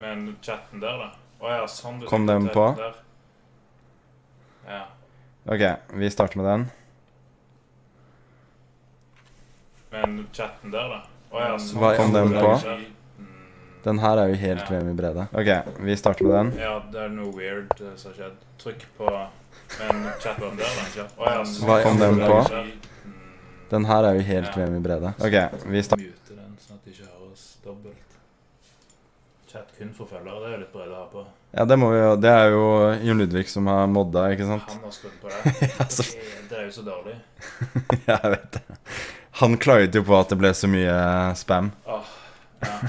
Men chatten der, da? Åja, sånn du Kom tenker den på? chatten der. Ja. Ok, vi starter med den. Men chatten der, da? Åja, sånn Hva du kom tenker den på? der. Den her er jo helt Ja. VM i brede. Ok, vi starter med den. Ja, det er noe weird som har skjedd. Trykk på Men chatten der, da? Åja, Hva kom den på? der. Den her er jo helt Ja. VM i brede. Ok, vi starter. Mute den, sånn at det ikke høres dobbelt. Chat kun for følgere, det er jo litt bredt å ha på. Ja, det må vi jo. Det er jo Jon Ludvig som har modda, ikke sant? Han har skrudd på det. Ja, så- Det er jo så dårlig. Ja, jeg vet det. Han klaget jo på at det ble så mye spam. Åh, ja.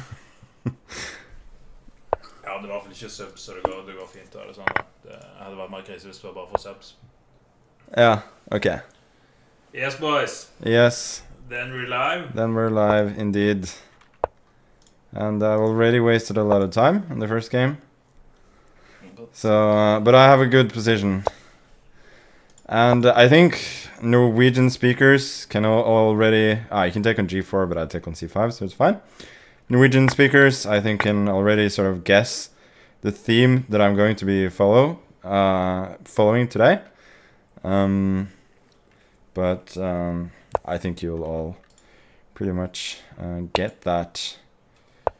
Ja, det var i hvert fall ikke subs, så det går fint. Det sånn. Det hadde vært mer krise hvis det var bare for subs. Ja, ok. Yes, boys. Yes, Then we're live. then we're live indeed. And I've already wasted a lot of time in the first game. So, but I have a good position. And I think Norwegian speakers can already... you can take on g4, but I take on c5, so it's fine. Norwegian speakers, I think, can already sort of guess the theme that I'm going to be following today. But I think you'll all pretty much get that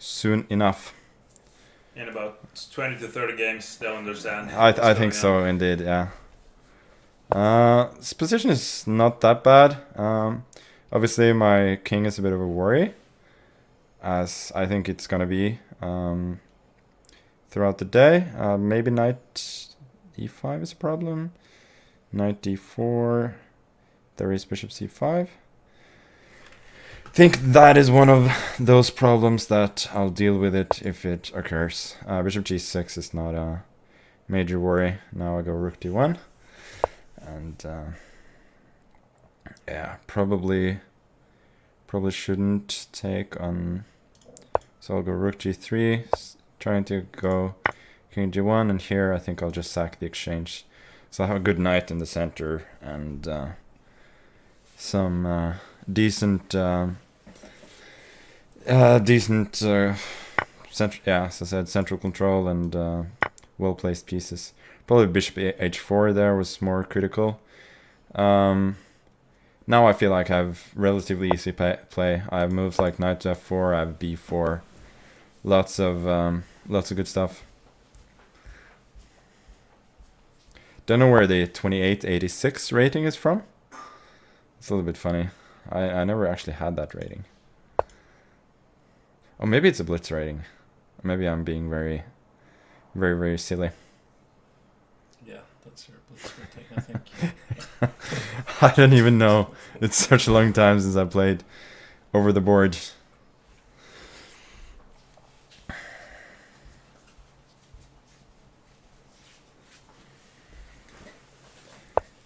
soon enough. In about 20 to 30 games, they'll understand. I think so, indeed, yeah. This position is not that bad. Obviously, my king is a bit of a worry, as I think it's gonna be throughout the day. Maybe knight e5 is a problem. Knight d4. There is bishop c5. I think that is one of those problems that I'll deal with it if it occurs. Bishop g6 is not a major worry. Now I go rook d1. And yeah, probably shouldn't take on... So I'll go rook g3, trying to go king g1, and here I think I'll just sack the exchange. So I have a good knight in the center, and some decent as I said, central control and well-placed pieces. Probably bishop h4 there was more critical. Now I feel like I have relatively easy play. I have moves like knight to f4, I have b4, lots of good stuff. Don't know where the 2886 rating is from. It's a little bit funny. I never actually had that rating. Oh, maybe it's a blitz rating. Maybe I'm being very, very, very silly. Yeah, that's your blitz rating, I think. I don't even know. It's such a long time since I played over the board.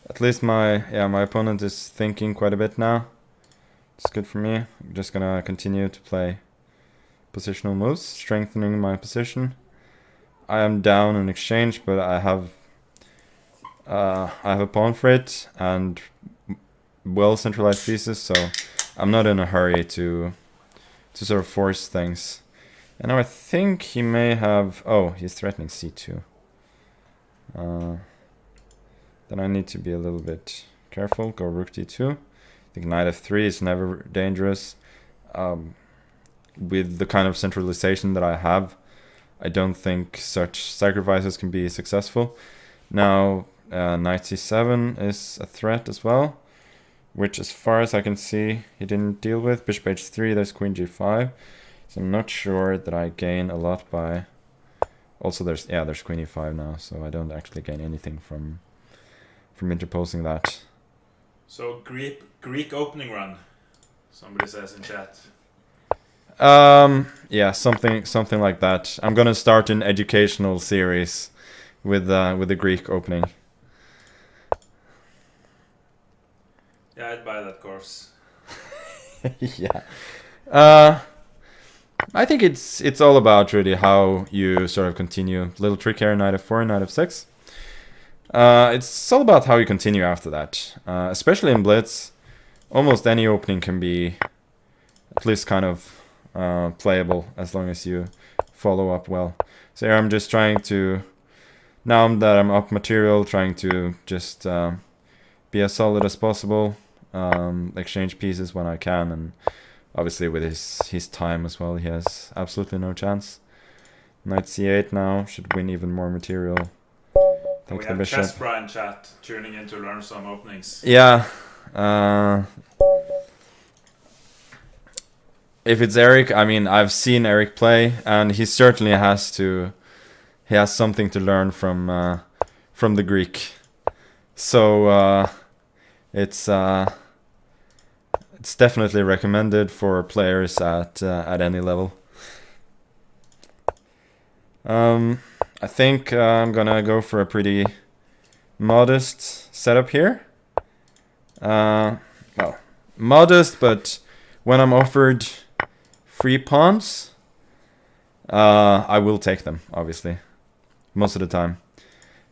At least my opponent is thinking quite a bit now. It's good for me. I'm just gonna continue to play positional moves, strengthening my position. I am down in exchange, but I have a pawn for it and well centralized pieces, so I'm not in a hurry to sort of force things. And now I think he may have... Oh, he's threatening c2. Then I need to be a little bit careful. Go rook d2. I think knight f3 is never dangerous. With the kind of centralization that I have, I don't think such sacrifices can be successful. Now knight c7 is a threat as well, which as far as I can see he didn't deal with. Bishop h3, there's queen g5, so I'm not sure that I gain a lot by... Also there's queen e5 now, so I don't actually gain anything from interposing that. So Greek opening run, somebody says in chat. Yeah, something like that. I'm gonna start an educational series with the Greek opening. Yeah, I'd buy that course. Yeah. I think it's all about really how you sort of continue. Little trick here, knight f4, knight f6. It's all about how you continue after that. Especially in blitz, almost any opening can be at least kind of playable as long as you follow up well. So here I'm just trying to, now that I'm up material, trying to just be as solid as possible, exchange pieces when I can, and obviously with his time as well, he has absolutely no chance. Knight c8 now, should win even more material. Take we the have bishop. Chessbra in chat, tuning in to learn some openings. Yeah. If it's Eric, I mean, I've seen Eric play, and he certainly has something to learn from the Greek. So it's definitely recommended for players at any level. I think I'm gonna go for a pretty modest setup here. Well, modest, but when I'm offered free pawns, I will take them, obviously, most of the time.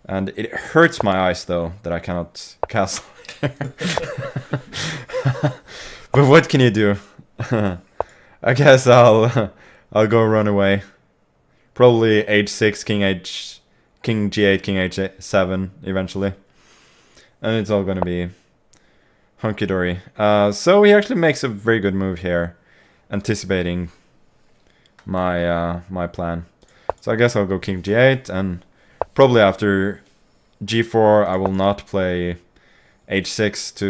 And it hurts my eyes, though, that I cannot castle. But what can you do? I guess I'll go run away. Probably h6, king g8, king h7 eventually. And it's all gonna be hunky-dory. So he actually makes a very good move here, anticipating my plan. So I guess I'll go king g8, and probably after g4 I will not play h6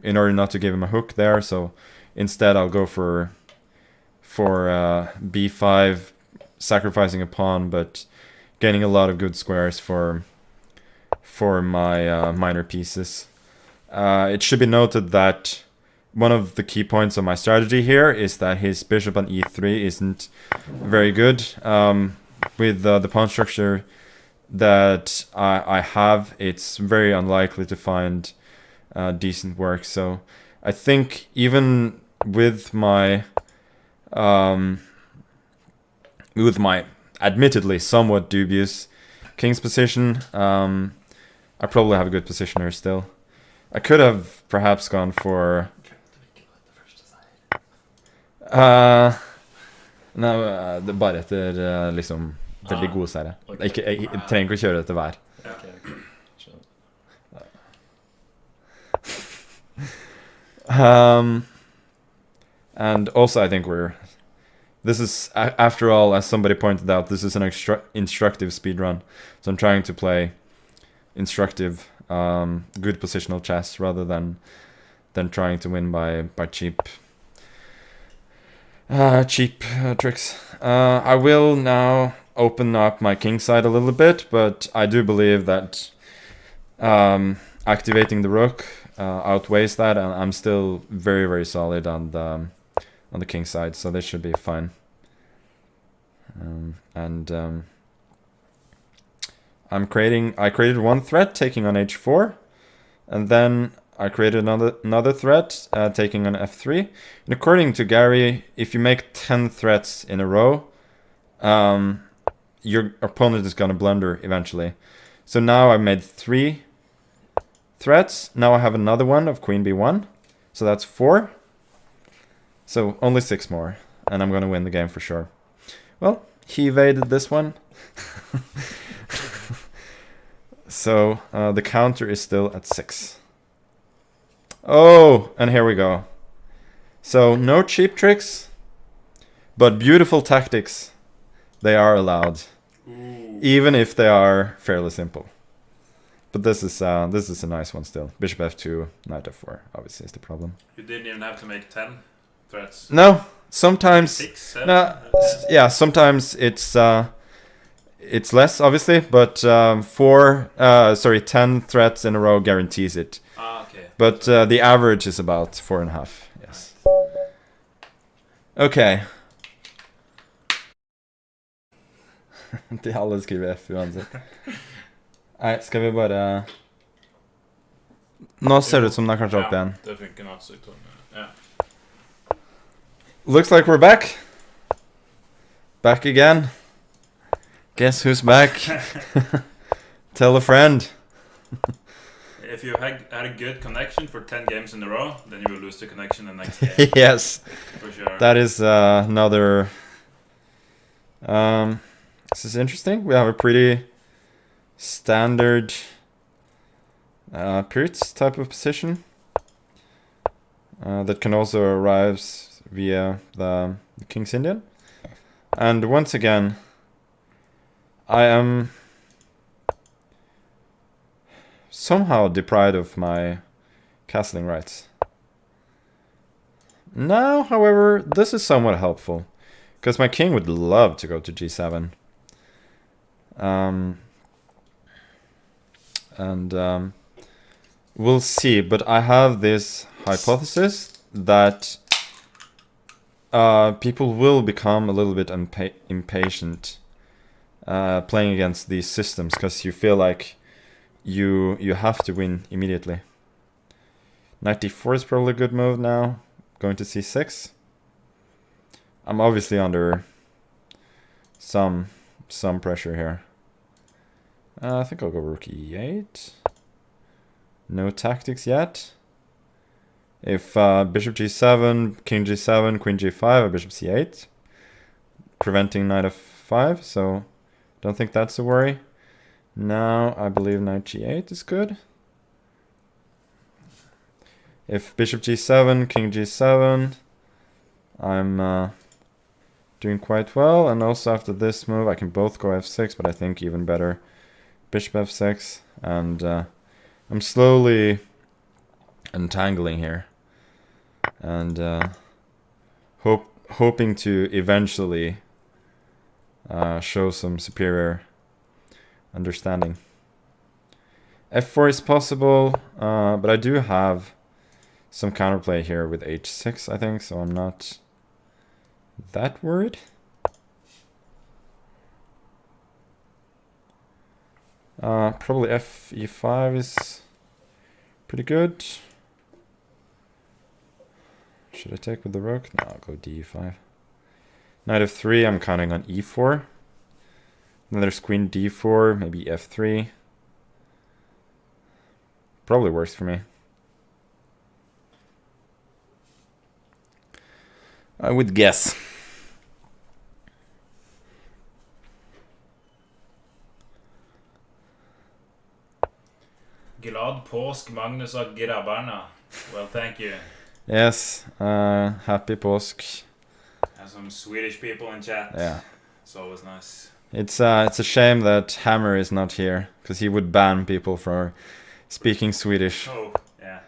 in order not to give him a hook there. So instead I'll go for b5, sacrificing a pawn, but gaining a lot of good squares for my minor pieces. It should be noted that one of the key points of my strategy here is that his bishop on e3 isn't very good. With the pawn structure that I have, it's very unlikely to find decent work. So I think even with my admittedly somewhat dubious king's position, I probably have a good position here still. I could have perhaps gone for bare etter liksom veldig gode seire. Jeg trenger ikke å kjøre etter hver. And also I think this is, after all, as somebody pointed out, this is an instructive speedrun. So I'm trying to play instructive, good positional chess rather than trying to win by cheap tricks. I will now open up my king side a little bit, but I do believe that activating the rook outweighs that, and I'm still very, very solid on the king side, so this should be fine. I created one threat taking on h4, and then I created another threat taking on f3. And according to Gary, if you make 10 threats in a row, your opponent is gonna blunder eventually. So now I've made 3 threats. Now I have another one of queen b1, so that's 4. So only 6 more, and I'm gonna win the game for sure. Well, he evaded this one. So the counter is still at 6. Oh, and here we go. So no cheap tricks, but beautiful tactics. They are allowed, even if they are fairly simple. But this is a nice one still. Bishop f2, knight f4. Obviously, is the problem. You didn't even have to make 10 threats. No, sometimes. 6, 7. Yeah, sometimes it's less, obviously, but 10 threats in a row guarantees it. Okay. But the average is about 4.5. Yes. Okay. De alle skriver F uansett. Nei, skal vi bare... Nå ser det ut som den er kanskje opp igjen. Det funker nok så ja. Looks like we're back. Back again. Guess who's back? Tell a friend. If you had a good connection for 10 games in a row, then you will lose the connection the next game. Yes. For sure. That is another This is interesting. We have a pretty standard Pirits type of position that can also arise via the King's Indian. And once again, I am somehow deprived of my castling rights. Now, however, this is somewhat helpful, because my king would love to go to g7. We'll see, but I have this hypothesis that people will become a little bit impatient playing against these systems, because you feel like you have to win immediately. Knight d4 is probably a good move now. Going to c6. I'm obviously under some pressure here. I think I'll go rook e8. No tactics yet. If bishop g7, king g7, queen g5, bishop c8, preventing knight f5, so don't think that's a worry. Now I believe knight g8 is good. If bishop g7, king g7, I'm doing quite well. And also after this move, I can both go f6, but I think even better bishop f6. And I'm slowly untangling here. And hoping to eventually show some superior understanding. f4 is possible, but I do have some counterplay here with h6, I think, so I'm not that worried. Probably fe5 is pretty good. Should I take with the rook? No, I'll go d5. Knight f3, I'm counting on e4. Then there's queen d4, maybe f3. Probably works for me. I would guess. Glad påsk, Magnus og grabbarna. Well, thank you. Yes, happy påsk. And some Swedish people in chat. Yeah. It's always nice. It's a shame that Hammer is not here, because he would ban people for speaking Swedish. Oh, yeah.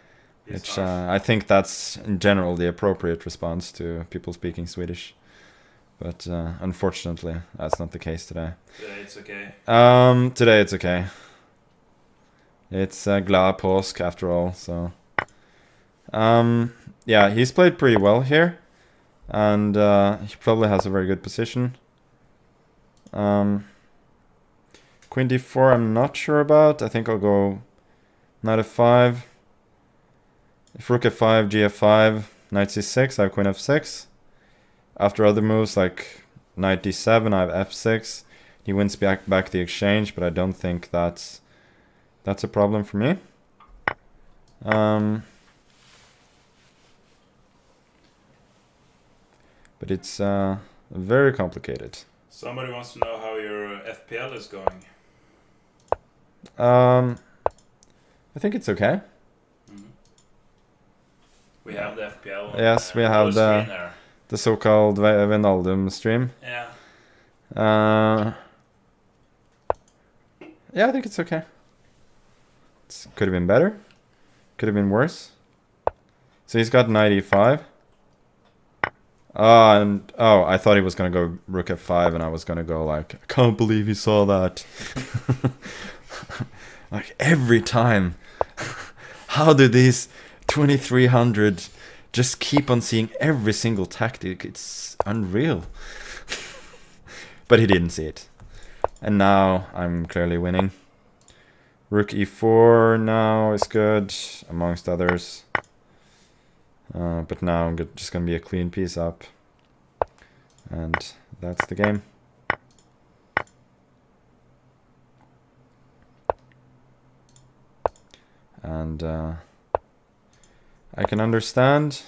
Which I think that's in general the appropriate response to people speaking Swedish. But unfortunately, that's not the case today. Today it's okay. Today it's okay. It's glad påsk after all, so... yeah, he's played pretty well here. And he probably has a very good position. Queen d4 I'm not sure about. I think I'll go knight f5. If rook f5, gf5, knight c6, I have queen f6. After other moves like knight d7, I have f6. He wins back the exchange, but I don't think that's a problem for me. But it's very complicated. Somebody wants to know how your FPL is going. I think it's okay. We have the FPL. Yes, we have the so-called Wijnaldum stream. Yeah. Yeah, I think it's okay. Could have been better. Could have been worse. So he's got knight e5. I thought he was gonna go rook f5, and I was gonna go like, I can't believe he saw that. Like every time. How do these 2300 just keep on seeing every single tactic? It's unreal. But he didn't see it. And now I'm clearly winning. Rook e4 now is good, amongst others. But now I'm just going to be a clean piece up. And that's the game. And I can understand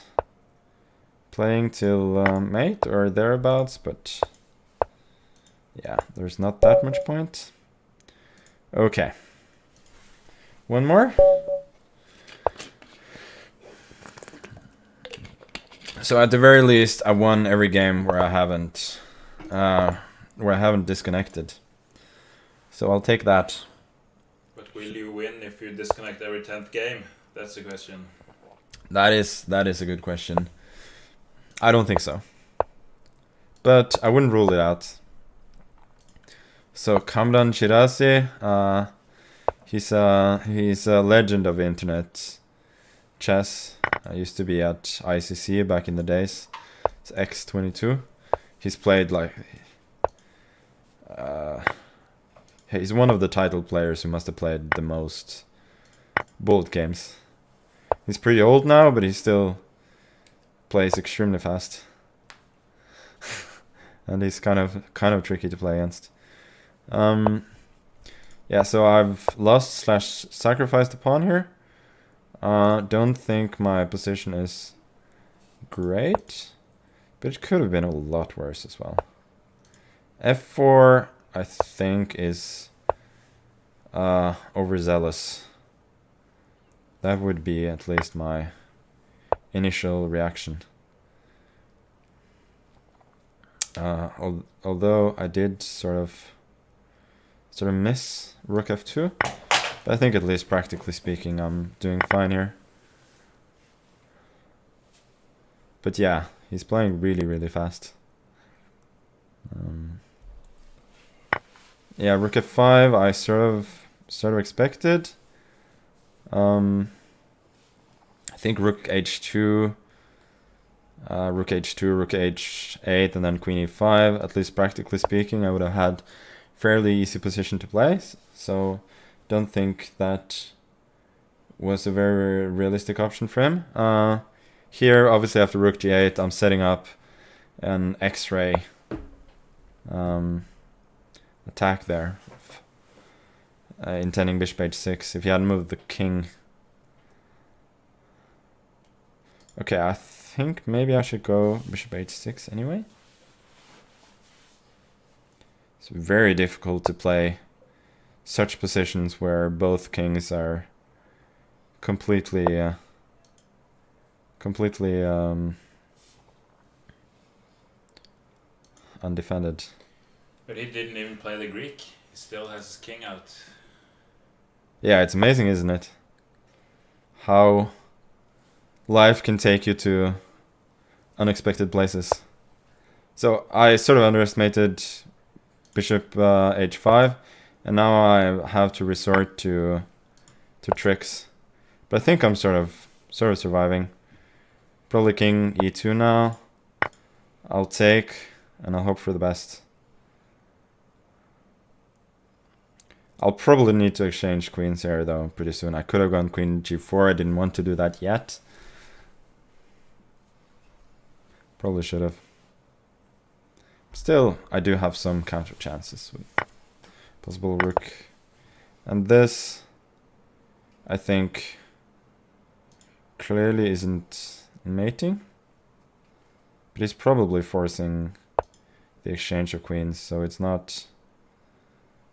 playing till mate or thereabouts, but Yeah, there's not that much point. Okay. One more. So at the very least, I won every game where I haven't disconnected. So I'll take that. But will you win if you disconnect every 10th game? That's the question. That is a good question. I don't think so. But I wouldn't rule it out. So Kamran Shirazi, he's a legend of internet chess. I used to be at ICC back in the days. It's X22. He's played like he's one of the title players who must have played the most bullet games. He's pretty old now, but he still plays extremely fast. And he's kind of tricky to play against. Yeah, so I've lost / sacrificed a pawn here. Don't think my position is great, but it could have been a lot worse as well. F4, I think, is overzealous. That would be at least my initial reaction. Although I did sort of miss rook f2, but I think at least practically speaking I'm doing fine here. But yeah, he's playing really fast. Yeah, rook f5 I sort of expected. I think rook h2, rook h2, rook h8, and then queen e5. At least practically speaking, I would have had fairly easy position to play. So don't think that was a very realistic option for him. Here, obviously after rook g8, I'm setting up an X-ray attack there, intending bishop h6. If he hadn't moved the king. Okay, I think maybe I should go bishop h6 anyway. It's very difficult to play such positions where both kings are completely undefended. But he didn't even play the Greek. He still has his king out. Yeah, it's amazing, isn't it? How life can take you to unexpected places. So I sort of underestimated bishop h5, and now I have to resort to tricks. But I think I'm sort of surviving. Probably king e2 now. I'll take, and I'll hope for the best. I'll probably need to exchange queens here though pretty soon. I could have gone queen g4. I didn't want to do that yet. Probably should have. Still, I do have some counter chances with possible rook. And this, I think, clearly isn't mating. But he's probably forcing the exchange of queens, so it's not.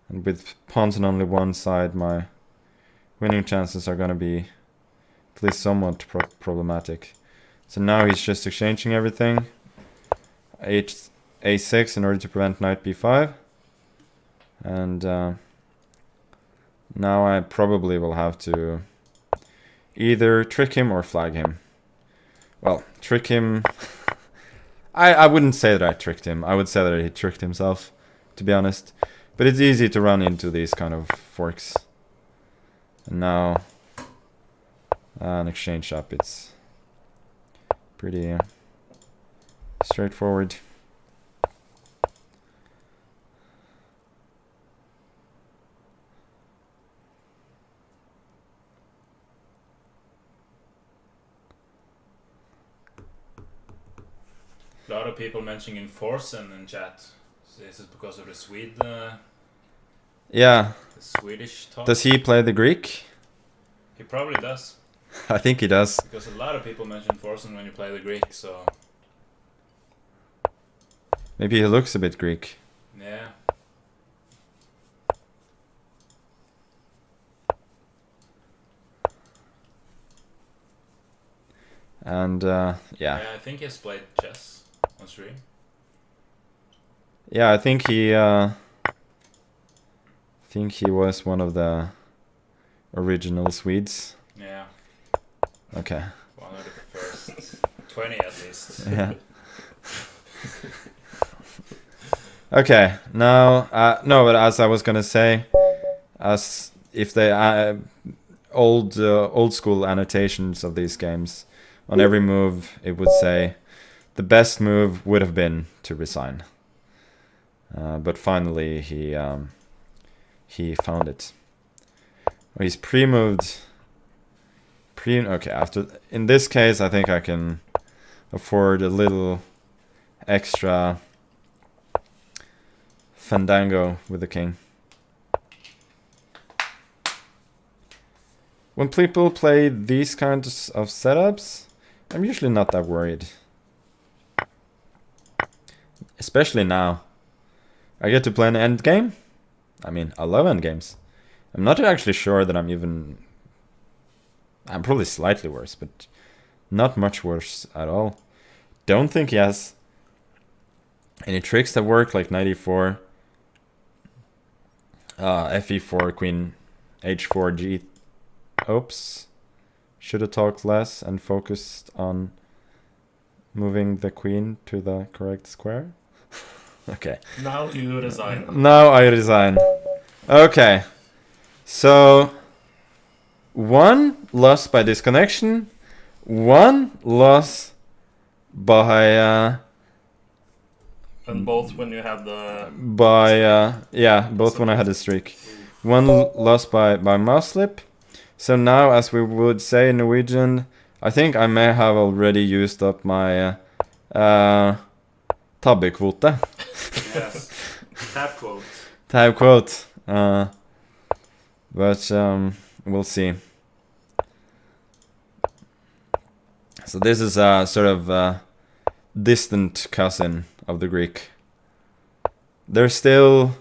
And with pawns on only one side, my winning chances are going to be at least somewhat problematic. So now he's just exchanging everything. A6 in order to prevent knight b5. And now I probably will have to either trick him or flag him. Well, trick him... I wouldn't say that I tricked him. I would say that he tricked himself, to be honest. But it's easy to run into these kind of forks. And now an exchange up, it's pretty straightforward. A lot of people mentioning Carlsen in chat. Is it because of the Yeah. The Swedish talk? Does he play the Greek? He probably does. I think he does. Because a lot of people mention Carlsen when you play the Greek, so... Maybe he looks a bit Greek. Yeah. And yeah, I think he's played chess on stream. yeah, I think he was one of the original Swedes. Yeah, Okay. one of the first 20 at least. Yeah. Okay. Now, no, but as I was gonna say, as if they old school annotations of these games, on every move it would say the best move would have been to resign. But finally he found it. Well, he's pre-moved. Okay, after in this case I think I can afford a little extra fandango with the king. When people play these kinds of setups, I'm usually not that worried. Especially now. I get to play an endgame. I mean, I love endgames. I'm not actually sure that I'm probably slightly worse, but not much worse at all. Don't think he has any tricks that work, like knight e4, fe4, queen h4, g. Oops. Should have talked less and focused on moving the queen to the correct square. Okay. Now you resign. Now I resign. Okay. So, 1 loss by disconnection, 1 loss by And both when you have the... both when I had a streak. 1 loss by mouse slip. So now, as we would say in Norwegian, I think I may have already used up my tabbekvote. Yes. Tab quote. Tab quote. But we'll see. So this is a sort of distant cousin of the Greek. They're still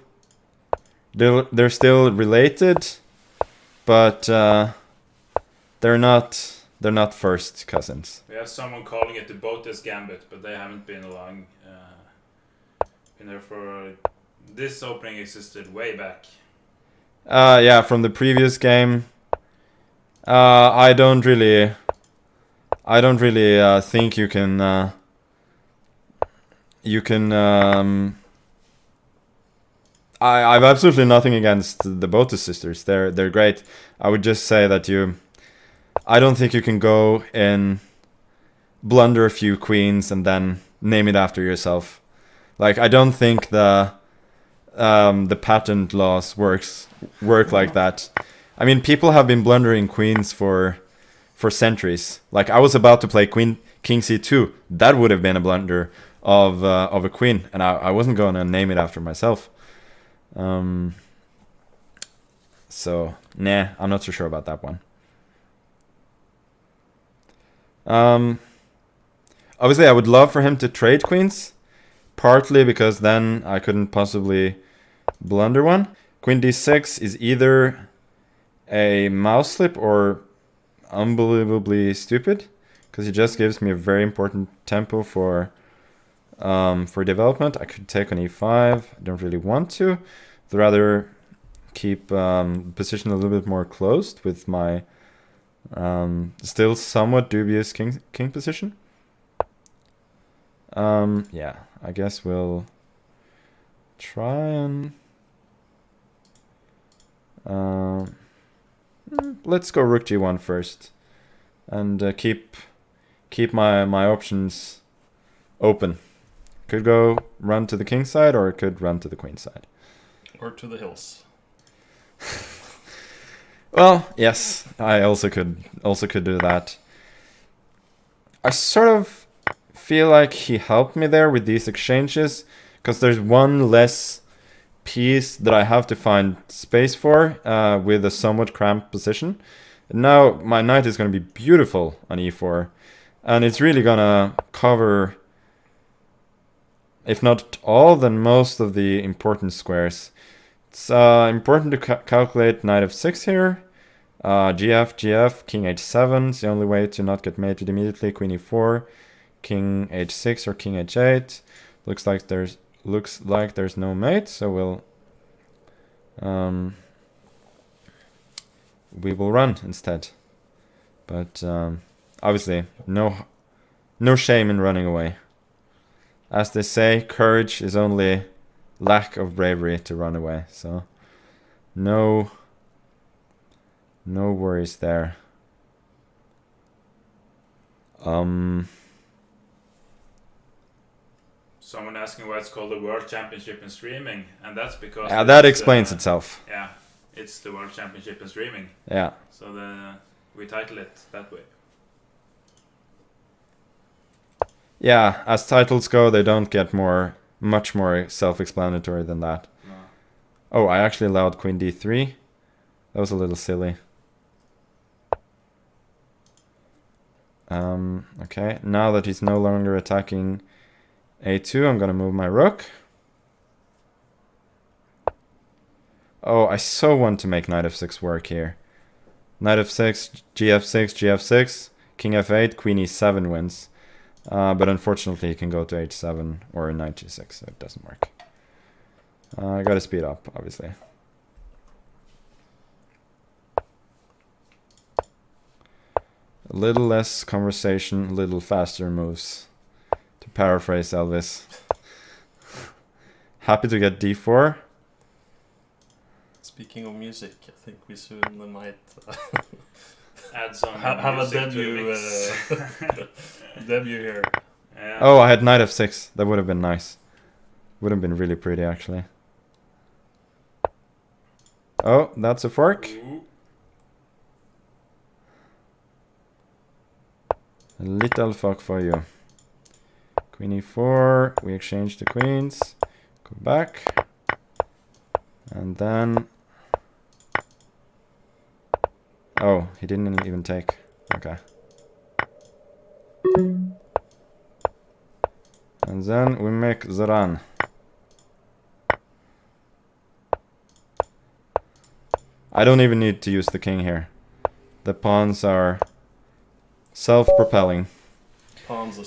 related, but they're not first cousins. We have someone calling it the Botes Gambit, but they haven't been along. Been there for... This opening existed way back. Yeah, from the previous game. I don't really think you can I've absolutely nothing against the Botus sisters. They're great. I would just say that I don't think you can go and blunder a few queens and then name it after yourself. Like, I don't think the patent laws work like that. I mean, people have been blundering queens for centuries. Like, I was about to play king c2. That would have been a blunder of a queen, and I wasn't going to name it after myself. So, nah, I'm not so sure about that one. Obviously, I would love for him to trade queens, partly because then I couldn't possibly blunder one. Queen d6 is either a mouse slip or unbelievably stupid, because it just gives me a very important tempo for development. I could take on e5. I don't really want to. I'd rather keep position a little bit more closed with my still somewhat dubious king position. Yeah, I guess we'll try and let's go rook g1 first, and keep my options open. Could go run to the king side, or it could run to the queen side, or to the hills. Well, yes, I also could do that. I sort of feel like he helped me there with these exchanges, because there's one less piece that I have to find space for with a somewhat cramped position. Now my knight is going to be beautiful on e4, and it's really going to cover, if not all, then most of the important squares. It's important to calculate knight f6 here. GF, king h7 is the only way to not get mated immediately. Queen e4, king h6 or king h8. Looks like there's no mate, so we will run instead. But obviously, no shame in running away. As they say, courage is only lack of bravery to run away. So no worries there. Someone asking why it's called the World Championship in streaming, and that's because that explains itself. Yeah, it's the World Championship in streaming. Yeah. So we title it that way. Yeah, as titles go, they don't get much more self-explanatory than that. No. Oh, I actually allowed queen d3. That was a little silly. Okay, now that he's no longer attacking a2, I'm gonna move my rook. Oh, I so want to make knight f6 work here. Knight f6, gf6, gf6, king f8, queen e7 wins. But unfortunately, he can go to h7 or knight g6, so it doesn't work. I gotta speed up, obviously. A little less conversation, a little faster moves. To paraphrase Elvis. Happy to get d4. Speaking of music, I think we soon might add some have a music debut here. Yeah. Oh, I had knight f6. That would have been nice. Would have been really pretty, actually. Oh, that's a fork. Ooh. A little fuck for you. Queen e4. We exchange the queens. Go back. And then... Oh, he didn't even take. Okay. And then we make the run. I don't even need to use the king here. The pawns are self-propelling. Pawns are